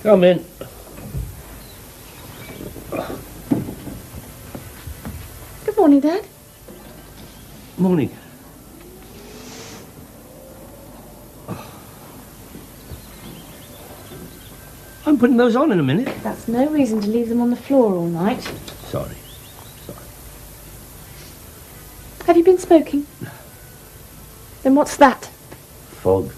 Come in. Good morning, Dad. Morning. I'm putting those on in a minute. That's no reason to leave them on the floor all night. Sorry. Have you been smoking? Then what's that? Fog.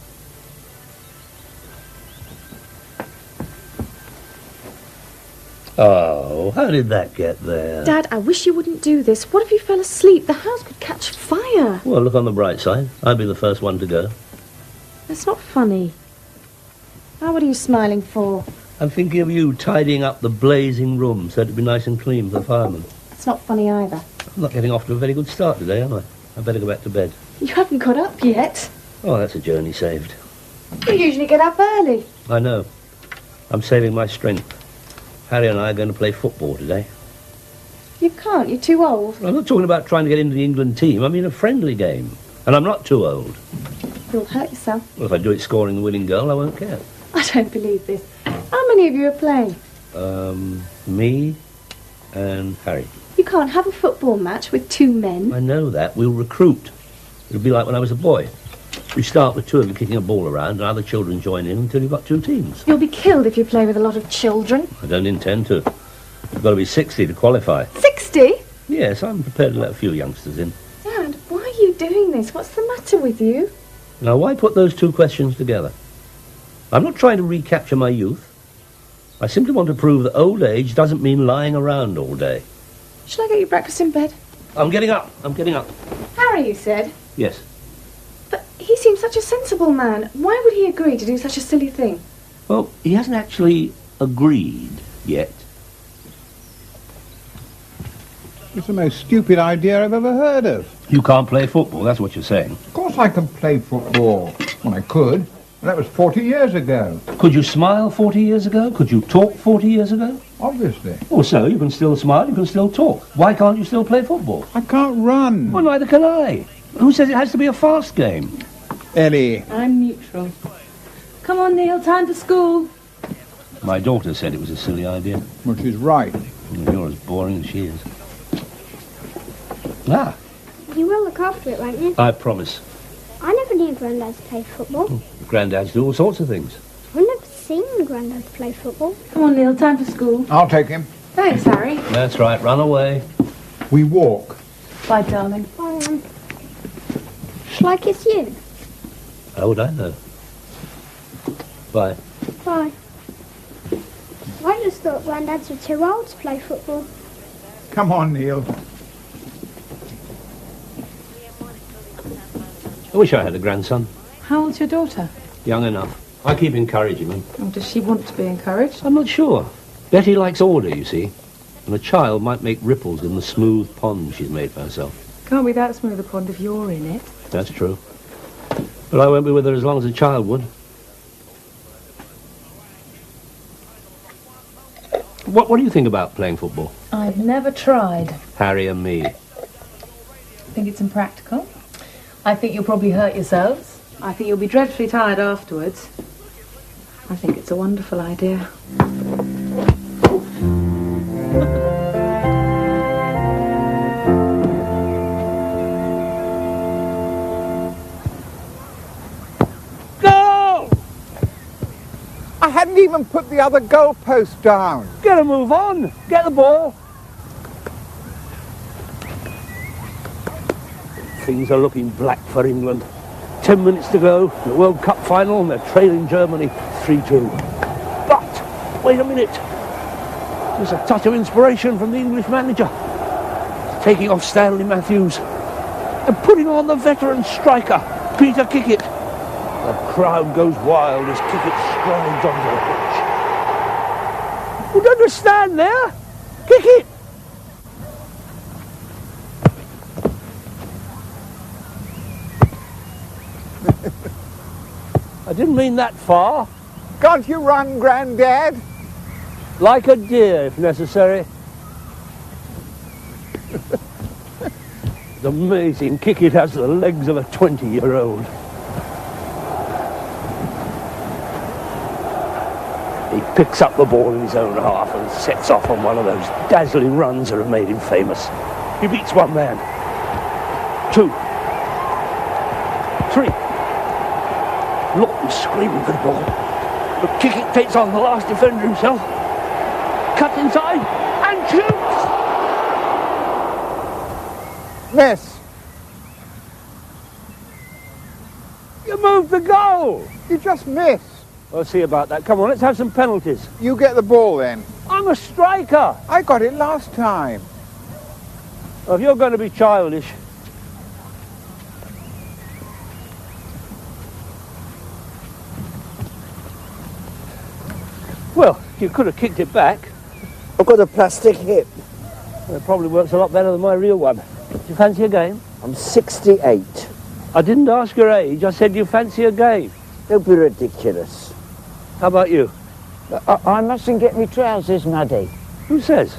Oh, how did that get there? Dad, I wish you wouldn't do this. What if you fell asleep? The house could catch fire. Well, look on the bright side. I'll be the first one to go. That's not funny. Now, what are you smiling for? I'm thinking of you tidying up the blazing room so it'd be nice and clean for the firemen. It's not funny either. I'm not getting off to a very good start today, am I? I better go back to bed. You haven't got up yet. Oh, that's a journey saved. You usually get up early. I know. I'm saving my strength. Harry and I are going to play football today. You can't. You're too old. I'm not talking about trying to get into the England team. I mean a friendly game. And I'm not too old. You'll hurt yourself. Well, if I do it scoring the winning goal, I won't care. I don't believe this. How many of you are playing? Me and Harry. You can't have a football match with two men. I know that. We'll recruit. It'll be like when I was a boy. We start with two of you kicking a ball around and other children join in until you've got two teams. You'll be killed if you play with a lot of children. I don't intend to. You've got to be 60 to qualify. 60? Yes, I'm prepared to let a few youngsters in. Dad, why are you doing this? What's the matter with you? Now, why put those two questions together? I'm not trying to recapture my youth. I simply want to prove that old age doesn't mean lying around all day. Shall I get you breakfast in bed? I'm getting up. Harry, you said? Yes. But he seems such a sensible man. Why would he agree to do such a silly thing? Well, he hasn't actually agreed yet. It's the most stupid idea I've ever heard of. You can't play football, that's what you're saying. Of course I can play football. Well, I could. But that was 40 years ago. Could you smile 40 years ago? Could you talk 40 years ago? Obviously. Well, so you can still smile, you can still talk. Why can't you still play football? I can't run. Well, neither can I. Who says it has to be a fast game? Ellie. I'm neutral. Come on, Neil, time for school. My daughter said it was a silly idea. Well, she's right. You're as boring as she is. Ah, You will look after it, won't you? I promise. I never knew Grandad play football. Granddads do all sorts of things. I've never seen Grandad play football. Come on, Neil, time for school. I'll take him. Thanks, Harry. That's right, run away. We walk. Bye, darling. Shall I kiss you? How would I know? Bye. Bye. I just thought Granddads were too old to play football. Come on, Neil. I wish I had a grandson. How old's your daughter? Young enough. I keep encouraging him. Oh, does she want to be encouraged? I'm not sure. Betty likes order, you see. And a child might make ripples in the smooth pond she's made for herself. Can't be that smooth a pond if you're in it. That's true. But I won't be with her as long as a child would. What do you think about playing football? I've never tried. Harry and me. I think it's impractical. I think you'll probably hurt yourselves. I think you'll be dreadfully tired afterwards. I think it's a wonderful idea. Go! I hadn't even put the other goalpost down. Get a move on. Get the ball. Things are looking black for England. 10 minutes to go, the World Cup final, and they're trailing Germany 3-2. But, wait a minute. There's a touch of inspiration from the English manager. Taking off Stanley Matthews and putting on the veteran striker, Peter Kickett. The crowd goes wild as Kickett strides onto the pitch. You don't understand there? Kickett! I didn't mean that far. Can't you run, Grandad? Like a deer, if necessary. It's amazing. Kickett has the legs of a 20-year-old. He picks up the ball in his own half and sets off on one of those dazzling runs that have made him famous. He beats one man. 2. 3. Lawton's screaming for the ball. But Kickett takes on the last defender himself. Cuts inside and shoots! Miss, You moved the goal! you just missed. I'll see about that. Come on, let's have some penalties. You get the ball then. I'm a striker! I got it last time. Well, if you're going to be childish... Well, you could have kicked it back. I've got a plastic hip. It probably works a lot better than my real one. Do you fancy a game? I'm 68. I didn't ask your age. I said, do you fancy a game? Don't be ridiculous. How about you? I mustn't get me trousers muddy. Who says?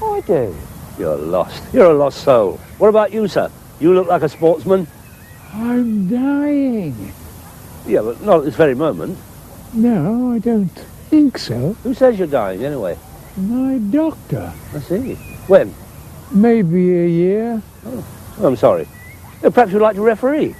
I do. You're lost. You're a lost soul. What about you, sir? You look like a sportsman. I'm dying. Yeah, but not at this very moment. No, I don't think so. Who says you're dying, anyway? My doctor. I see. When? Maybe a year. Oh, I'm sorry. Perhaps you'd like to referee.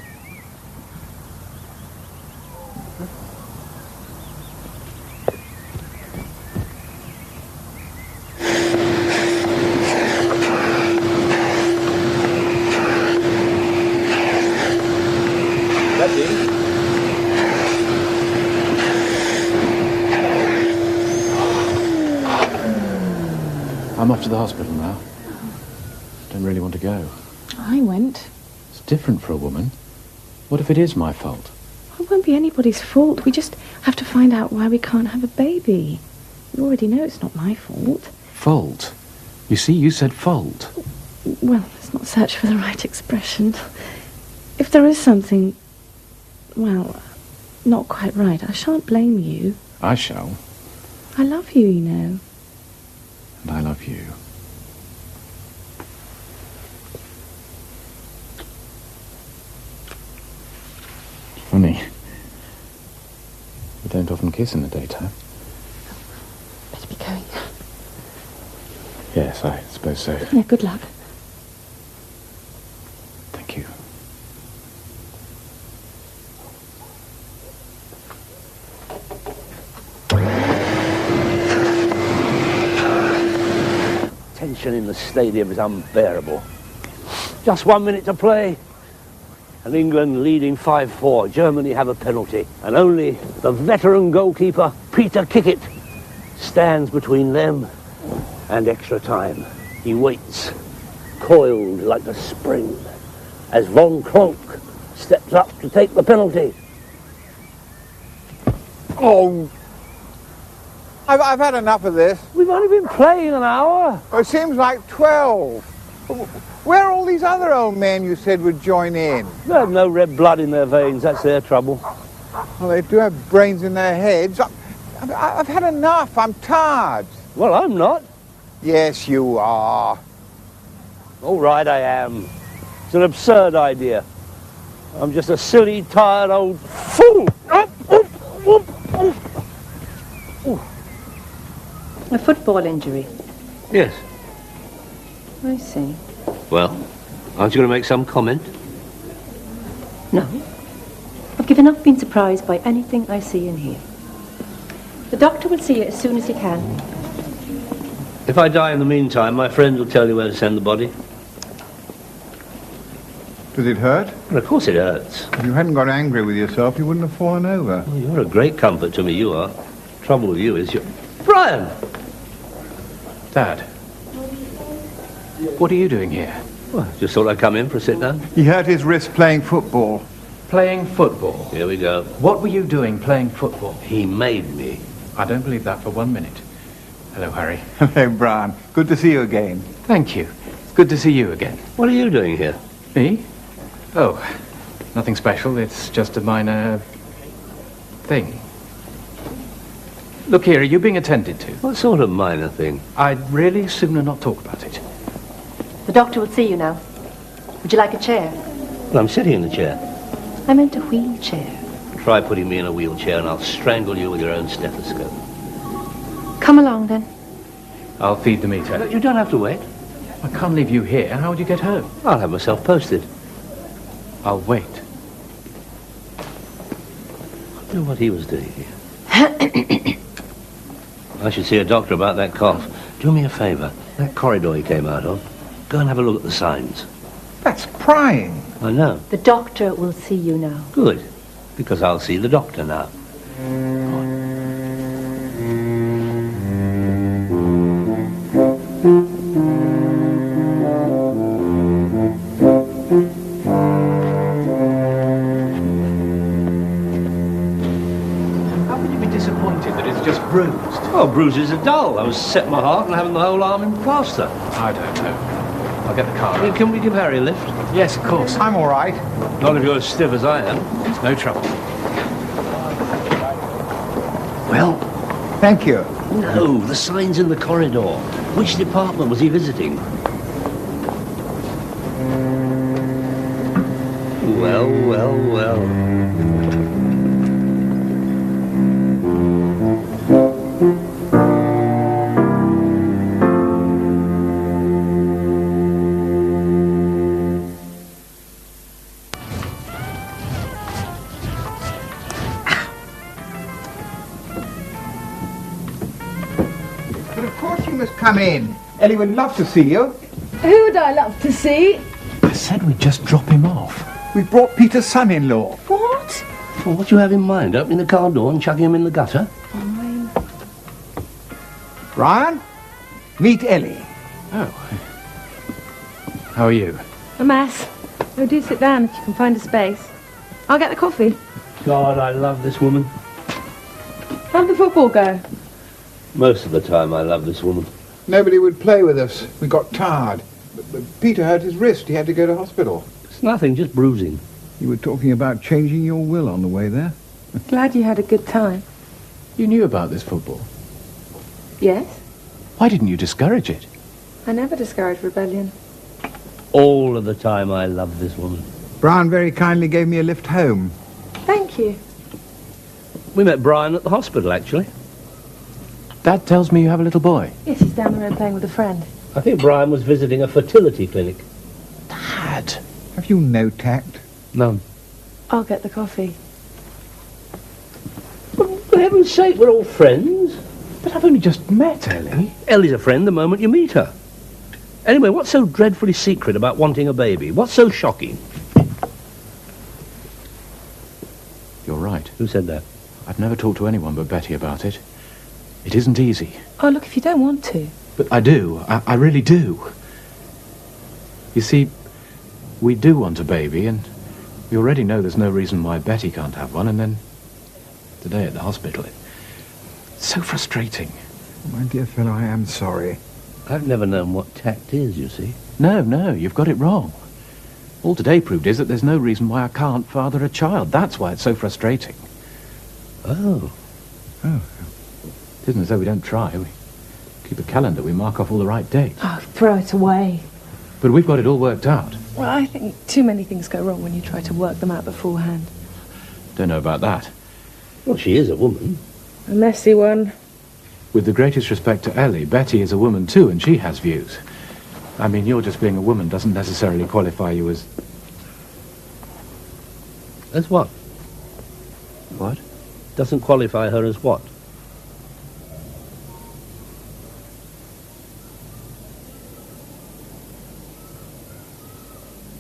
I'm off to the hospital now. Don't really want to go. I went. It's different for a woman. What if it is my fault? It won't be anybody's fault. We just have to find out why we can't have a baby. You already know it's not my fault. Fault? You see, you said fault. Well, let's not search for the right expression. If there is something, well, not quite right, I shan't blame you. I shall. I love you, you know. And I love you. Funny. We don't often kiss in the daytime. Better be going. Yes, I suppose so. Yeah, good luck. Thank you. Tension in the stadium is unbearable. Just 1 minute to play. And England leading 5-4. Germany have a penalty. And only the veteran goalkeeper, Peter Kickett, stands between them and extra time. He waits, coiled like a spring, as Von Klonk steps up to take the penalty. Oh, I've had enough of this. We've only been playing an hour. It seems like 12. Where are all these other old men you said would join in? They have no red blood in their veins, that's their trouble. Well, they do have brains in their heads. I've had enough. I'm tired. Well, I'm not. Yes, you are. All right, I am. It's an absurd idea. I'm just a silly, tired old fool. A football injury? Yes. I see. Well, aren't you going to make some comment? No. I've given up being surprised by anything I see and hear. The doctor will see you as soon as he can. If I die in the meantime, my friend will tell you where to send the body. Does it hurt? Well, of course it hurts. If you hadn't got angry with yourself, you wouldn't have fallen over. Well, you're a great comfort to me, you are. Trouble with you is you're... Brian! Dad. What are you doing here? Well, just thought I'd come in for a sit-down. He hurt his wrist playing football. Playing football? Here we go. What were you doing playing football? He made me. I don't believe that for 1 minute. Hello, Harry. Hello, Brian. Good to see you again. Thank you. It's good to see you again. What are you doing here? Me? Oh, nothing special. It's just a minor... thing. Look here, are you being attended to? What sort of minor thing? I'd really sooner not talk about it. The doctor will see you now. Would you like a chair? Well, I'm sitting in the chair. I meant a wheelchair. Try putting me in a wheelchair and I'll strangle you with your own stethoscope. Come along, then. I'll feed the meter. No, you don't have to wait. I can't leave you here. How would you get home? I'll have myself posted. I'll wait. I wonder what he was doing here. I should see a doctor about that cough. Do me a favour. That corridor he came out of, go and have a look at the signs. That's prying. I know. The doctor will see you now. Good. Because I'll see the doctor now. How can you be disappointed that it's just bruised? Oh, bruises are dull. I was setting my heart and having the whole arm in plaster. I don't know. I'll get the car. Can we give Harry a lift? Yes, of course. I'm all right. Not if you're as stiff as I am. It's no trouble. Well, Thank you. no, the sign's in the corridor. Which department was he visiting? Well, well, well. But of course you must come in. Ellie would love to see you. Who would I love to see? I said we'd just drop him off. We brought Peter's son-in-law. What? Well, what do you have in mind? Opening the car door and chucking him in the gutter? Fine. Brian, meet Ellie. Oh. How are you? A mess. Oh, do sit down if you can find a space. I'll get the coffee. God, I love this woman. How'd the football go? Most of the time I love this woman. Nobody would play with us. We got tired. But Peter hurt his wrist. He had to go to hospital. It's nothing, just bruising. You were talking about changing your will on the way there. Glad you had a good time. You knew about this football. Yes? Why didn't you discourage it? I never discourage rebellion. All of the time I love this woman. Brian very kindly gave me a lift home. Thank you. We met Brian at the hospital, actually. Dad tells me you have a little boy. Yes, he's down the road playing with a friend. I think Brian was visiting a fertility clinic. Dad! Have you no tact? None. I'll get the coffee. For heaven's sake, we're all friends. But I've only just met Ellie. Ellie's a friend the moment you meet her. Anyway, what's so dreadfully secret about wanting a baby? What's so shocking? You're right. Who said that? I've never talked to anyone but Betty about it. It isn't easy. Oh, look, if you don't want to. But I do. I really do. You see, we do want a baby, and we already know there's no reason why Betty can't have one, and then today at the hospital, it's so frustrating. My dear fellow, I am sorry. I've never known what tact is, you see. No, you've got it wrong. All today proved is that there's no reason why I can't father a child. That's why it's so frustrating. Oh. It isn't as though we don't try. We keep a calendar, we mark off all the right dates. Oh, throw it away. But we've got it all worked out. Well, I think too many things go wrong when you try to work them out beforehand. Don't know about that. Well, she is a woman. A messy one. With the greatest respect to Ellie, Betty is a woman too, and she has views. I mean, you're just being a woman doesn't necessarily qualify you as... As what? What? Doesn't qualify her as what?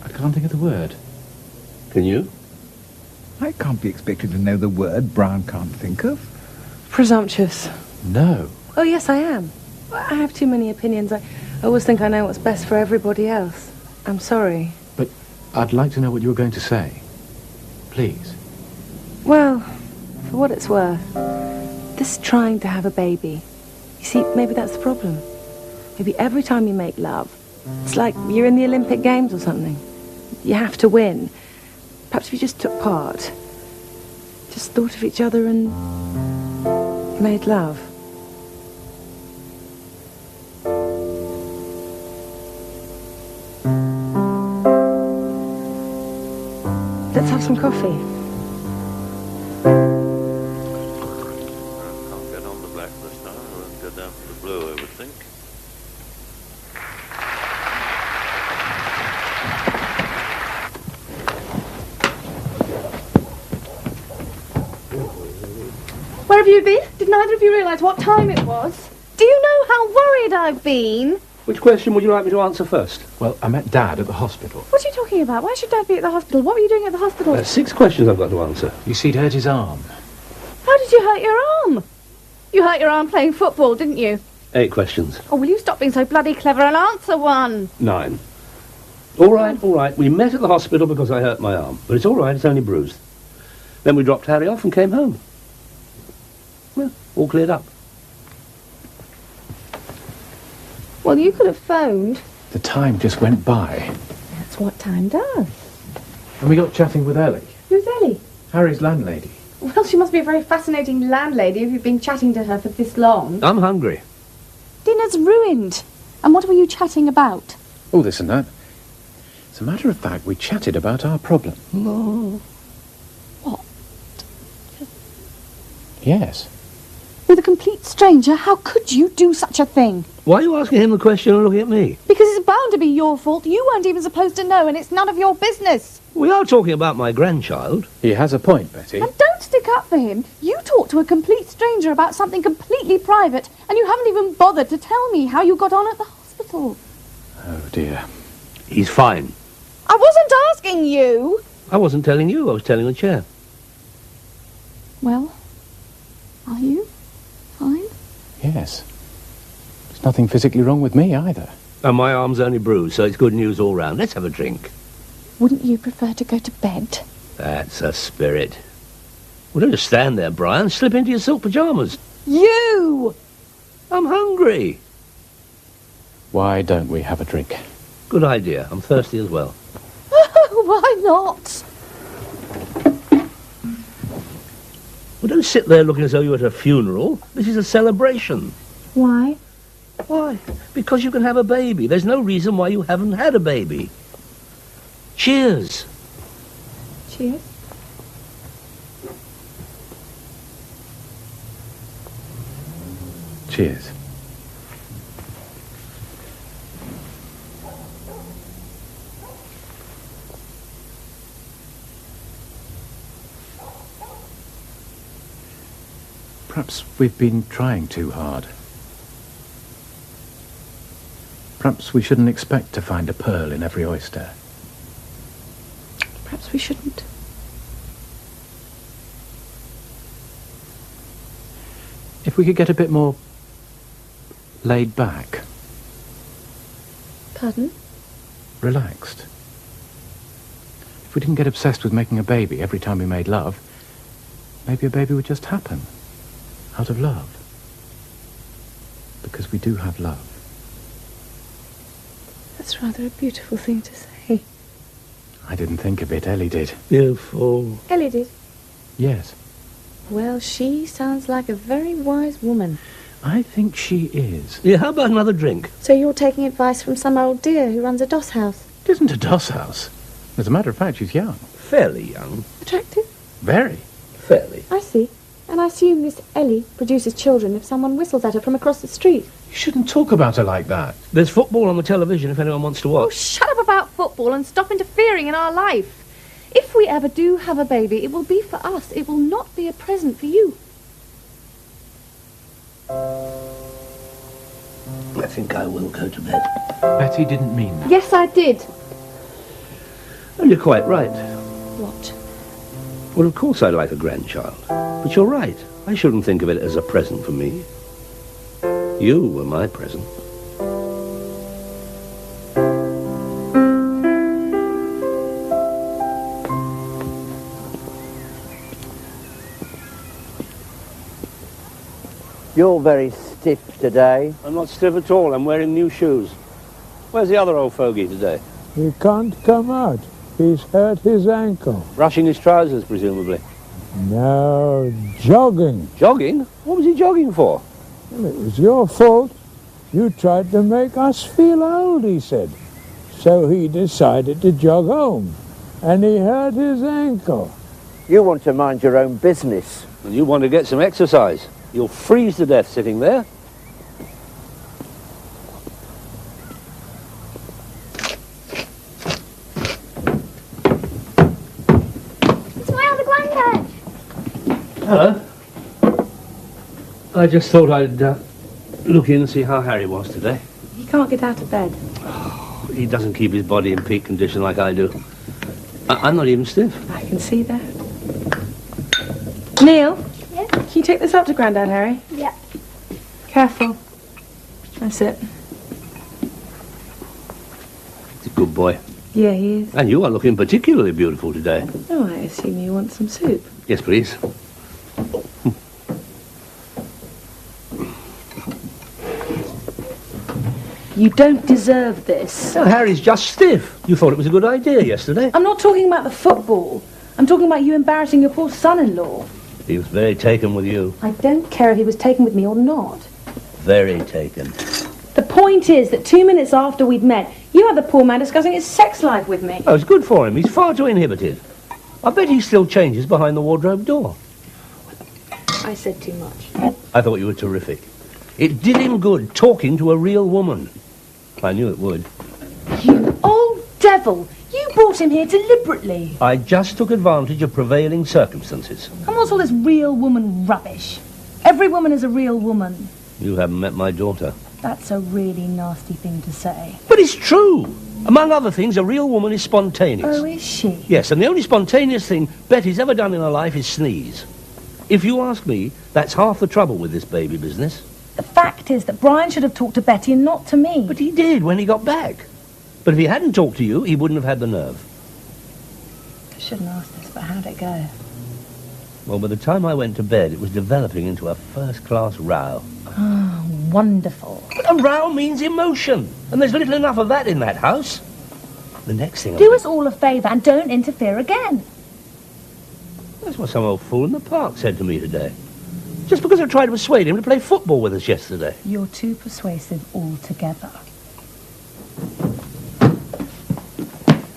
I can't think of the word. Can you? I can't be expected to know the word Brian can't think of. Presumptuous. No. Oh, yes, I am. I have too many opinions. I always think I know what's best for everybody else. I'm sorry. But I'd like to know what you were going to say. Please. Well, for what it's worth, this trying to have a baby, you see, maybe that's the problem. Maybe every time you make love, it's like you're in the Olympic Games or something. You have to win. Perhaps if you just took part, just thought of each other and made love. Let's have some coffee. have you been? Did neither of you realise what time it was? Do you know how worried I've been? Which question would you like me to answer first? Well, I met Dad at the hospital. What are you talking about? Why should Dad be at the hospital? What were you doing at the hospital? 6 questions I've got to answer. You see, he'd hurt his arm. How did you hurt your arm? You hurt your arm playing football, didn't you? 8 questions. Oh, will you stop being so bloody clever and answer one? 9. All right. We met at the hospital because I hurt my arm. But it's all right, it's only bruised. Then we dropped Harry off and came home. Well, all cleared up. Well, you could have phoned. The time just went by. That's what time does. And we got chatting with Ellie, Who's Ellie? Harry's landlady. Well, she must be a very fascinating landlady if you've been chatting to her for this long. I'm hungry. Dinner's ruined. And what were you chatting about? Oh, this and that. As a matter of fact, we chatted about our problem. No. What? Yes. With a complete stranger? How could you do such a thing? Why are you asking him the question and looking at me? Because it's bound to be your fault. You weren't even supposed to know, and it's none of your business. We are talking about my grandchild. He has a point, Betty. And don't stick up for him. You talked to a complete stranger about something completely private, and you haven't even bothered to tell me how you got on at the hospital. Oh, dear. He's fine. I wasn't asking you. I wasn't telling you, I was telling the chair. Well, are you fine? Yes. There's nothing physically wrong with me either. And my arm's only bruised, so it's good news all round. Let's have a drink. Wouldn't you prefer to go to bed? That's a spirit. Well, don't just stand there, Brian. Slip into your silk pyjamas. You! I'm hungry. Why don't we have a drink? Good idea. I'm thirsty as well. Why not? Well, don't sit there looking as though you're at a funeral. This is a celebration. Why? Why? Because you can have a baby. There's no reason why you haven't had a baby. Cheers. Cheers. Cheers. Perhaps we've been trying too hard. Perhaps we shouldn't expect to find a pearl in every oyster. Perhaps we shouldn't. If we could get a bit more laid back, Pardon? relaxed. If we didn't get obsessed with making a baby every time we made love, maybe a baby would just happen. Out of love. Because we do have love. That's rather a beautiful thing to say. I didn't think of it, Ellie did. Beautiful. Ellie did. Yes. Well, she sounds like a very wise woman. I think she is. Yeah, how about another drink? So you're taking advice from some old dear who runs a doss house? It isn't a doss house. As a matter of fact, she's young. Fairly young. Attractive? Very. Fairly. I see. And I assume this Ellie produces children if someone whistles at her from across the street. You shouldn't talk about her like that. There's football on the television if anyone wants to watch. Oh, shut up about football and stop interfering in our life. If we ever do have a baby, it will be for us. It will not be a present for you. I think I will go to bed. Betty didn't mean that. Yes, I did. Oh, you're quite right. What? Well, of course I'd like a grandchild. But you're right. I shouldn't think of it as a present for me. You were my present. You're very stiff today. I'm not stiff at all. I'm wearing new shoes. Where's the other old fogey today? He can't come out. He's hurt his ankle. Brushing his trousers, presumably. No, jogging. Jogging? What was he jogging for? Well, it was your fault. You tried to make us feel old, he said. So he decided to jog home. And he hurt his ankle. You want to mind your own business. And you want to get some exercise. You'll freeze to death sitting there. It's my other granddad. Hello. I just thought I'd look in and see how Harry was today. He can't get out of bed. He doesn't keep his body in peak condition like I do. I'm not even stiff. I can see that. Neil? Yeah? Can you take this up to Grandad, Harry? Yeah. Careful. That's it. He's a good boy. Yeah, he is. And you are looking particularly beautiful today. Oh, I assume you want some soup. Yes, please. You don't deserve this. Now, Harry's just stiff. You thought it was a good idea yesterday. I'm not talking about the football. I'm talking about you embarrassing your poor son-in-law. He was very taken with you. I don't care if he was taken with me or not. Very taken. The point is that 2 minutes after we'd met, you had the poor man discussing his sex life with me. Oh, it's good for him. He's far too inhibited. I bet he still changes behind the wardrobe door. I said too much. I thought you were terrific. It did him good talking to a real woman. I knew it would. You old devil! You brought him here deliberately. I just took advantage of prevailing circumstances. And what's all this real woman rubbish? Every woman is a real woman. You haven't met my daughter. That's a really nasty thing to say. But it's true. Among other things, a real woman is spontaneous. Oh, is she? Yes, and the only spontaneous thing Betty's ever done in her life is sneeze. If you ask me, that's half the trouble with this baby business. The fact is that Brian should have talked to Betty and not to me. But he did when he got back. But if he hadn't talked to you, he wouldn't have had the nerve. I shouldn't ask this, but how'd it go? Well, by the time I went to bed, it was developing into a first-class row. Oh, wonderful. But a row means emotion, and there's little enough of that in that house. The next thing... Do us all a favour and don't interfere again. That's what some old fool in the park said to me today. Just because I tried to persuade him to play football with us yesterday. You're too persuasive altogether.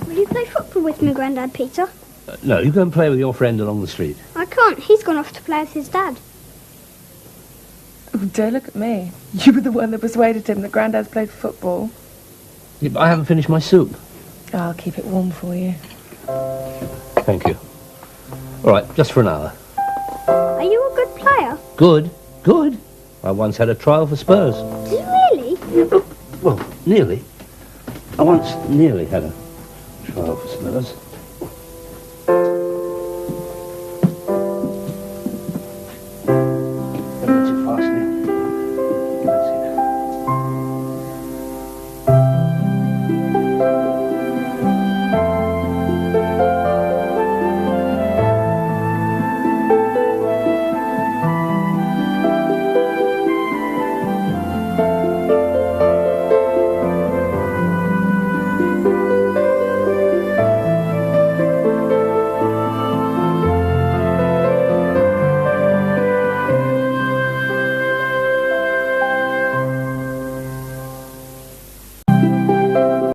Will you play football with me, Grandad Peter? No, you go and play with your friend along the street. I can't. He's gone off to play with his dad. Oh, don't look at me. You were the one that persuaded him that Grandad's played football. Yeah, but I haven't finished my soup. I'll keep it warm for you. Thank you. All right, just for an hour. Are you a good player? Good, good. I once had a trial for Spurs. Did you really? Well, nearly. I once nearly had a trial for Spurs.